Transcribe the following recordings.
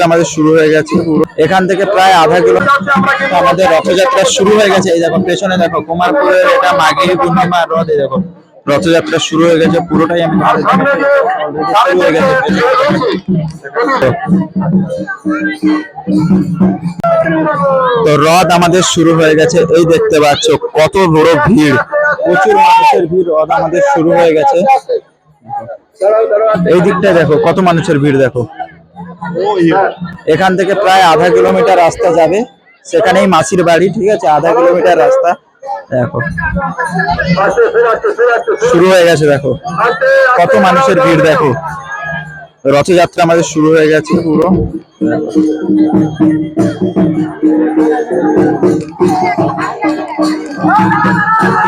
আমাদের শুরু হয়ে গেছে পুরো এখান থেকে প্রায় আধা কিলোমিটার আমাদের রথযাত্রা শুরু হয়ে গেছে। এই দেখো পেছনে দেখো কুমারপুরের এটা মাঘী পূর্ণিমা রথ। এই দেখো রথযাত্রা শুরু হয়ে গেছে পুরোটাই আমি শুরু হয়ে গেছে। তো রথ আমাদের শুরু হয়ে গেছে, এই দেখতে পাচ্ছ কত বড় ভিড়, প্রচুর মানুষের ভিড়। রথ আমাদের শুরু হয়ে গেছে, এই দিকটা দেখো কত মানুষের ভিড় দেখো। এখান থেকে প্রায় আধা কিলোমিটার রাস্তা যাবে, সেখানেই মাসির বাড়ি, ঠিক আছে। আধা কিলোমিটার রাস্তা দেখো শুরু হয়ে গেছে, দেখো কত মানুষের ভিড় দেখো। রথযাত্রা আমাদের শুরু হয়ে গেছে পুরো।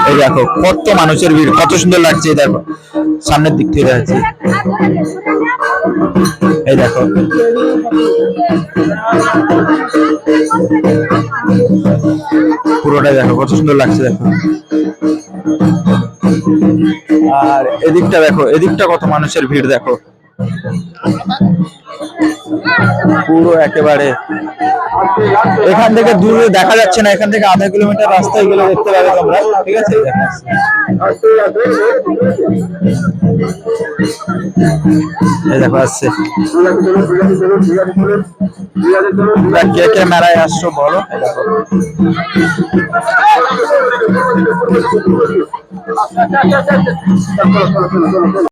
এই দেখো কত মানুষের ভিড়, কত সুন্দর লাগছে। দেখো সামনের দিক থেকে যাচ্ছে, এই দেখো পুরোটাই দেখো কত সুন্দর লাগছে। দেখো আর এদিকটা দেখো, এদিকটা কত মানুষের ভিড় দেখো পুরো একেবারে। এখান থেকে দূরে দেখা যাচ্ছে না, এখান থেকে আধা কিলোমিটার রাস্তায় গেলে দেখতে পাবে তোমরা, ঠিক আছে। এই দেখো আসছে, কে কে মেলায় আসছো বলো।